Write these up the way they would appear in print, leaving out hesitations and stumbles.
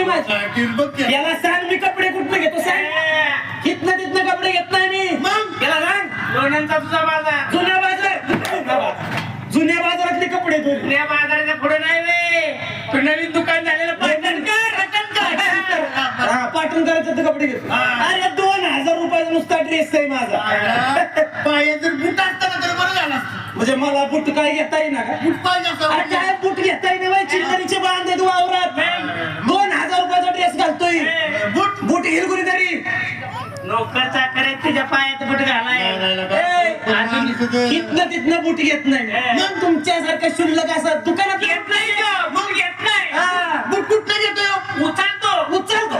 बघतोय माझी. याला सांग मी कपडे कुठनं घेतो सांग. इथनं तिथनं कपडे घेत नाही मी. मग याला सांग लोण्यांचा तुझा बाजार. जुन्या बाजार, जुन्या बाजारातले कपडे जुन्या बाजाराच्या पुढे नाही रे, तू नवीन दुकान झालेलं पाठवून करायचं कपडे घेतो. अरे 2000 रुपयाचा नुसता ड्रेस आहे माझा. पाय जर बूट असताना तर बरं झालं असतं. म्हणजे मला बूट काय घेता येईना का? बूट पाहिजे असं. अरे काय बूट घेता येईना बाई. चिल्लरीचे बांध आहेत वावरात. 2000 रुपयाचा ड्रेस घालतोय. बूट घेईल कुणीतरी. नोकर चाकर आहेत तुझ्या पायात बुट घालाय. इथनं तिथनं बूट घेत नाही. मग तुमच्यासारखं शुल्लक असं दुकानात घेत नाही का? मग घेत नाही. बूट कुठनं घेतोय? उचलतो उचलतो.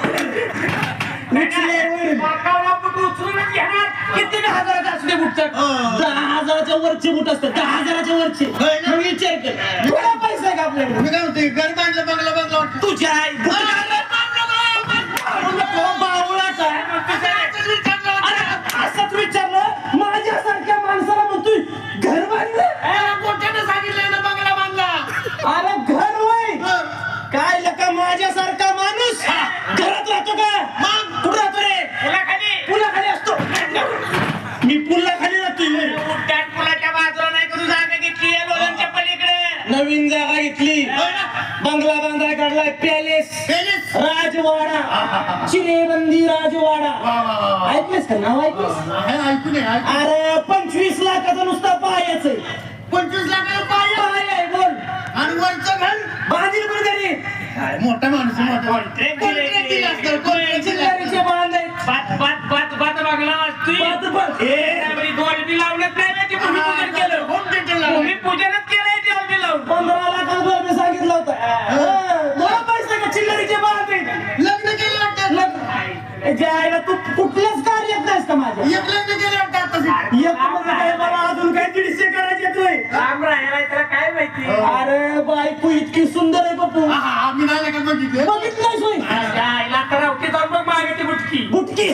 उचलूनच घेणार. किती 10,000चा असू दे बूट. 10,000च्या वरचे बूट असतात. 10,000च्या वरचे. मग विचार कर थोडा पैसा आहे का आपल्याकडे? मी काय म्हणते घर बांधलं बंगला बांधला वाटतं. तुझ्या आई असंच विचारलं माझ्यासारख्या माणसाला म्हणतोय घर बांधलं. मोठ्यानं सांगितलंय ना बंगला बांधला. अरे घर वय काय लका माझ्यासारखा माणूस घरात राहतो का? मग कुठं राहतो रे? पुलाखाली असतो. मी पुलाखाली राहतोय. पुलाच्या बाजूला नाही करून जागा घेतली लोण्यांच्या पलीकडे. नवीन जागा घेतली. बंगला बांधाय काढलाय. पॅलेस, राजवाडा, चिरेबंदी राजवाडा. ऐकलेस का नाव? ऐकलेस? ऐकू नये. अरे 25 लाखाचा नुसता पायाच आहे. 25 लाखाला पाय पाय आहे बोल. आणि वरचं घर बांधील कुठेतरी. मोठा माणूस चिल्लरीचे बांध आहेत. बंगला गोल बी लावलंच नाही ना. ते भूमिपूजन केलं. भूमिपूजनच केलंय ते गोल लावून. 15 लाखाचा मी सांगितलं होतं. थोडा पैसा का? चिल्लरीचे बांध आहेत. लग्न केलं वाटतं. जे आहे ना तू कुठल्याच कार्यात नाहीस का माझ्या? एक लग्न केलं वाटतं आता. एक म्हणजे काय मला अजून काय 150 करायचे येतोय. राम राहायला त्याला काय माहिती. अरे बायको इतकी सुंदर आहे बापू. आम्ही नाही का बघितलं. बघितलंय सोय आईला तर अवती जाऊन मग मागे बुटकी बुटकी.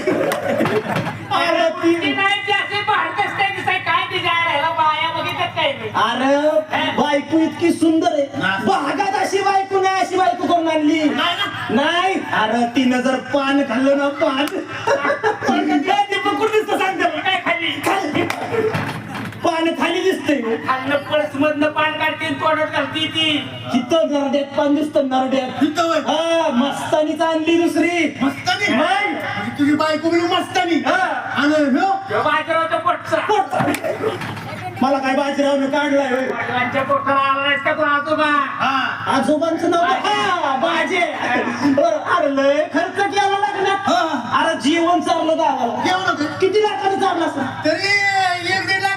अरे ती नाही ती असे भारतच काय दिसाय काय ती जाय राहिला बाया बघितच काय नाही. अरे बायको इतकी सुंदर आहे. भागात अशी बायको नाही. अशी बायको करून आणली नाही. अरे तिनं जर पान खाल्लं ना पान कुठे दिसत सांग काय खाल्ली पान खाली दिसतंय. खाल्लं पर्स मधनं पान काढते तोडत घालती ती. तिथं नरड्यात पान दिसतं. नरड्यात हा मस्तानीच आणली दुसरी. मस्तानी मग तुझी बायको म्हणजे मस्तानी. बाजाराच्या पोटचा. मला काय बाजीरावनं काढलाय होय. बाजाराच्या पोटाला आला नाहीस का तू आजोबा? आजोबांचं नाव बाजे. अरे लय खर्च केला लागला. अरे जेवण चाललं गावाला. जेवण होतं किती लाखाचं चाललं असं? तरी 1-1.5 लाख.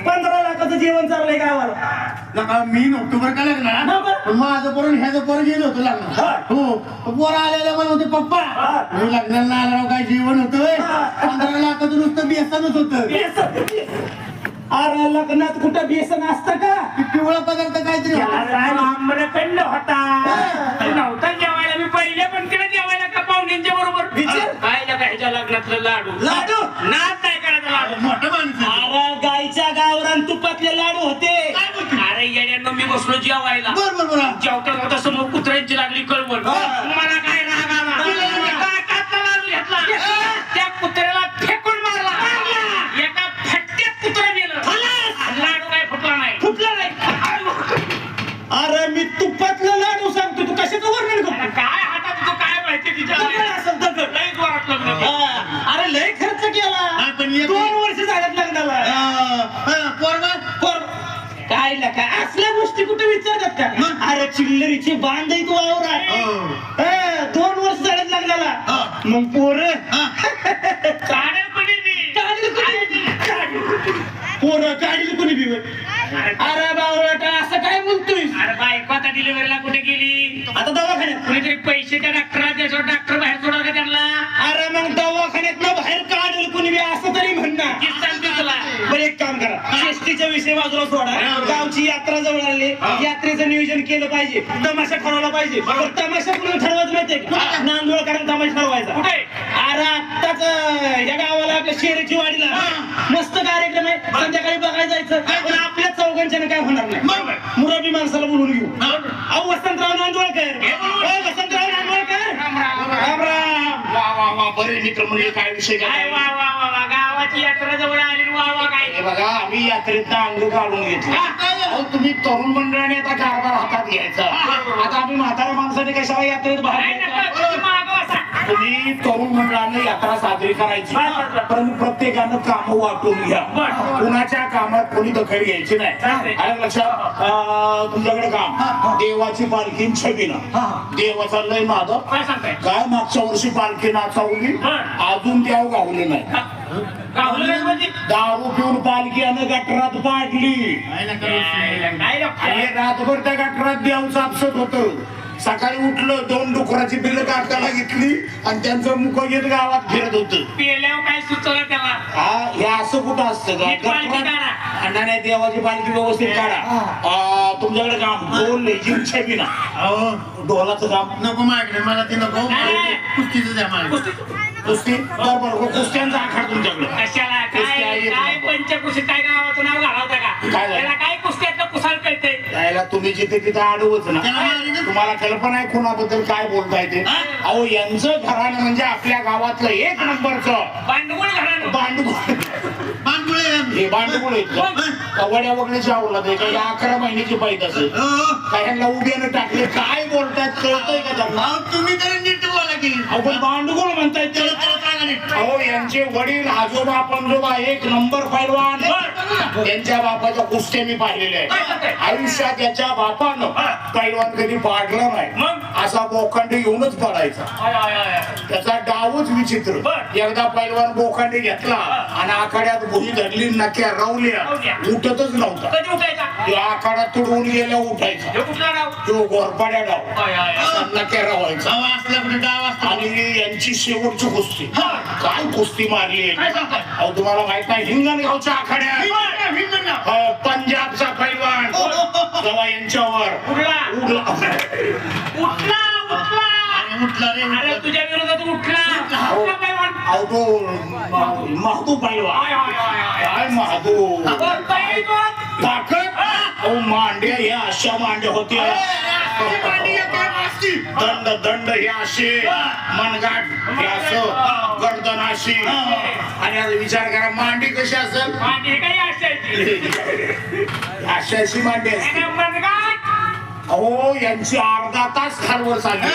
15 लाखाचं जेवण चाललंय गावाला. नका मी नव्हतो बरं का लग्नाला. पण माझं पोरण ह्याचं पोरं गेलं होतं लग्नाला. हो पोरं आलेलं मला होते पप्पा मी लग्नाला आला काय जेवण होतं. 15 लाखाचं नुसतं बेसनच होतं. अरे लग्नात कुठं बेसन असतं का? पिवळा पदार्थ काहीतरी आंबरखंड होता. नव्हता जेवायला. मी पहिले पण तिला जेवायला का पाहुण्यांच्या बरोबर काय ना ह्याच्या लग्नातलं लाडू लाडू नाच काय करायचं लाडू. मोठं माणूस. अरे गाईच्या गावरान तुपातले लाडू होते. अरे येड्यांनो मी बसलो जेवायला. बरोबर जेवता जेवता समोर कुत्र्यांची लागली कळवण. मला काय राग आला. लाडू घेतला. त्या कुत्र्याला फेकून मारला. एका फटक्यात कुत्रा गेलं. लाडू काय फुटला नाही. फुटला नाही. अरे मी तुपातलं लाडू सांगतो. तू कशाचं वर्णन करतो? काय हातात तुझं काय माहिती तिच्या असेल दगड. लई जोरात लग्न. अरे लय खर्च केला. 2 वर्ष झाल्यात लग्नाला. काय लका असल्या गोष्टी कुठे विचारतात का? अरे चिल्लरीची बांध आहे तू वावरात. 2 वर्ष झाल्यात लग्नाला. मग पोरं पोरं काढील कोणी बी. अरे बावळाटा असं काय बोलतोय? अरे बायको आता डिलिव्हरीला कुठे गेली? आता दवाखान्यात. कुणीतरी पैसे त्या डॉक्टरला द्यायचं. डॉक्टर बाहेर सोडा का त्यांना? अरे मग दवाखान्यात ना बाहेर काढेल कोणी बी असं तरी म्हणणार. किती सांगते तुला? बरं एक काम करा. शेष्टीचा विषय बाजूला सोडा. गावची यात्रा जवळ आली. यात्रेचं नियोजन केलं पाहिजे. तमाशा ठरवला पाहिजे. तमाशा कुठे ठरवायचं माहितीये का? नांदोळकरांना तमाशा ठरवायचा. कुठे? अरे अरे आत्ताच या गावाला आपल्या शेरीची वाडीला मस्त कार्यक्रम आहे. संध्याकाळी बघायला जायचं. पण आपल्या चौघांच्यानं काय होणार नाही. मुरबी माणसाला बोलून घेऊ. अहो वसंतराव नांदवळकर, वसंतराव नांदवळकर, राम राम. वा वा वा, बरे मित्र म्हणजे काय विषय काय काय? वा वा वा वा, गावाची यात्रा जवळ आली वा वा काय. हे बघा, आम्ही यात्रेत अंग काढून घेतलं. अहो, तुम्ही तरुण मंडळाने आता कारभार हातात घ्यायचा. आता आम्ही म्हाताऱ्या माणसाने कशाला यात्रेत भाग नाही घ्यायचा? नका, तुम्ही मागं बसा. तुम्ही तरुण मंडळाने यात्रा साजरी करायची, पण प्रत्येकानं काम वाटून घ्या. कुणाच्या कामात कोणी दखल घ्यायची नाही. आलं लक्षात? तुमच्याकडे काम देवाची पालखी छबिना. देवाचा लय नाद. काय सांगताय? काय मागच्या वर्षी पालखी नाचावली, अजून त्या गावले नाही. गावलं नाही म्हणजे? दारू पिऊन पालखी आणि गटरात पाडली. काय आणि रातभर त्या गटरात देव चापसत होत. सकाळी उठलं, 2 डुकराची बिल्ल काढताना घेतली आणि त्यांचं मुख घेत गावात फिरत होत. पेल्यावर काय सुचवलं त्याला? हा, हे असं कुठं असतं का? नीट पालखी काढा. अण्णा नाही, देवाची पालखी व्यवस्थित काढा. तुमच्याकडे काम ढोल लेझिम छबिना. ढोलाचं काम नको मागणे, मला ते नको. नाही. कुस्तीचं द्या मला. कुस्ती. बरोबर, कुस्त्यांचा आखाडा तुमच्याकडे. कशाला कुस्ती काय आहे. काय पंचकुशी काय गावाचं नाव घालावता का? काय झालं? त्याला काय कुस्त्यातलं कुसाल कळतंय? त्याला तुम्ही जिथे तिथे अडवच ना. त्याला मारीनं. तुम्हाला कल्पना आहे कुणाबद्दल काय बोलताय ते? अहो, यांचं घराणं म्हणजे आपल्या गावातलं 1 नंबरचं भांडवल घराणं. भांडवल. बांधकुळे आहे आम्ही. हे भांडवल आहेत का? वड्या वगैरेची आवडत आहे का? या 11 महिन्याची पाहिजे असेल हो, हो. काय? ह्यांना उभ्यानं टाकले, काय बोलतायत कळतंय का त्यांना? अहो, तुम्ही तरी नीट बोला की. अहो, पण भांडवल म्हणतायत ते. त्याला सांगा नीट. अहो, यांचे वडील आजोबा पंजोबा 1 नंबर पैलवान. त्यांच्या बापाच्या कुस्त्या मी पाहिलेल्या आहेत. आयुष्यात याच्या बापानं पैलवान कधी पाडला नाही. मग? असा बोखंडे घेऊनच पडायचा. I, I, I, I. त्याचा डावच विचित्र. बर. एकदा पैलवान बोखंडे घेतला आणि आखाड्यात भुई धरली, नक्या रावल्या, उठतच नव्हता. कधी उठायचा? त्या आखाड्यात तुडवून गेल्या उठायचा. हे कुठला गाव? तो घोरपाड्या डाव आय, आय, आय. नक्या रावायचा. डाव असला कुठे डाव असतो. आणि यांची शेवटची कुस्ती, काय कुस्ती मारली काय यांनी. सांगताय? अहो, तुम्हाला माहित नाही, हिंगणगावच्या आखाड्यात हिंगणगाव, हिंगणगाव. पंजाबचा पैलवान जेव्हा यांच्यावर उठला उडला. उठला उठला. अरे उठला रे, अरे उठला. तुझ्या विरोधात उठला. उठला पैलवान. अहो, तो महादू पैलवान. I, I, I, I. काय महादू वर पैलवान. ताकद. अहो, मांड्या ह्या अशा मांड्या होत्या. अरे मांडी आहे, काय मास्ती. दंड दंड हे असे, मनगाट हे असं, गर्दन अशी. आणि आता विचार करा, मांडी कशी असेल? मांडी काही असायची. अशी अशी मांडी असते. आणि मनगाट. अहो, यांची अर्धा तास खालवर चालली.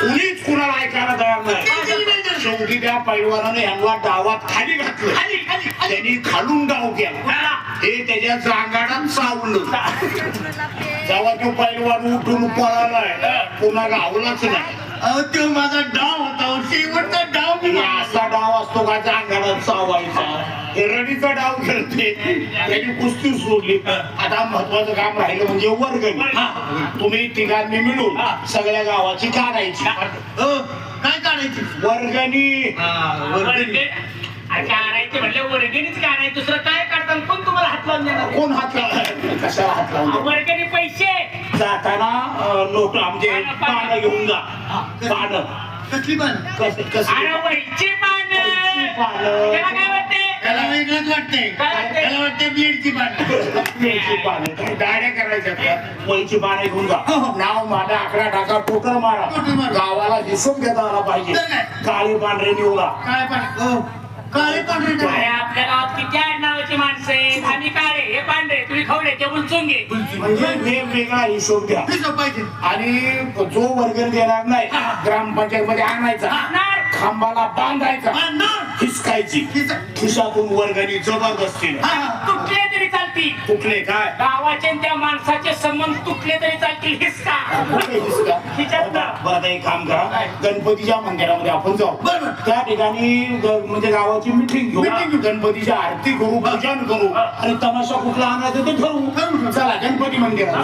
कुणीच कुणाला ऐकायला तयार नाही. शेवटी त्या पैलवानाने यांना डावात खाली घातलं. खाली खाली खाली. त्यांनी खालून डाव केला. हे त्याच्या जांगाडात चावलं. जेव्हा तो पैलवान उठून पळालाय, पुन्हा गावलाच नाही. अहो, तो माझा डाव होता. अहो, शेवटचा डाव मी हे मारला. असा डाव असतो का जांगाडात चावायचा? हे रडीचा डाव खेळते. त्यांनी कुस्ती सोडली. आता महत्वाचं काम राहिलं म्हणजे वर्गणी. तुम्ही तिघांनी मिळून सगळ्या गावाची काढायची हो, काय काढायची? वर्गणी. वर्गणी. काढायचे म्हणले वर्गणीच काढायचं. दुसरं काय काढताना कोण तुम्हाला हात लावून देणार? कोण हात लावला? कशाला हात लावला? वर्गणी पैसे. जाताना नोट आमचे पानं घेऊन जा. पानं कसली पान? कसे अरे वहीची पानं. पानं. त्याला काय वाटते? त्याला वेगळंच वाटतंय. काय? त्याला वाटतंय बीडची पान. वहीची पानं. काही दाड्या करायच्या का? वहीची पानं घेऊन जा. नाव माझा आकडा टाका, टोटर मारा. टोटर मारा. गावाला हिशोब घेता आला पाहिजे. तर काय? काळी पांढरे निवडा. काय पान? हो, काळे पांढरे अरे डबे. आपल्या गावात किती आडनावाची माणसं आहेत. आम्ही काळे, हे पांढरे, तुम्ही खवडे, ते बुलचुंगे. म्हणजे वेगवेगळा हिशोब घ्या. हिशोब पाहिजे. आणि जो वर्गण देणार नाही, ग्रामपंचायत मध्ये आणायचा, नार. खांबाला बांधायचा, हा, ना. हिसकायची. हिसक. खिशातून वर्गणी जबरदस्तीने. हा, तुटले तरी चालतील. कुठले काय? गावाचे आणि त्या माणसाचे संबंध तुटले तरी चालतील. हिसका. कुठले हिसका? खिशातनं. बरं, आता एक काम करा, गणपतीच्या मंदिरामध्ये आपण जाऊ. बरोबर. त्या ठिकाणी म्हणजे गावाची मिटिंग घेऊ. Meeting घेऊ. गणपतीची आरती करू, पूजन करू आणि तमाशा कुठला आणायचं ते ठरवू. चला गणपती मंदिरात.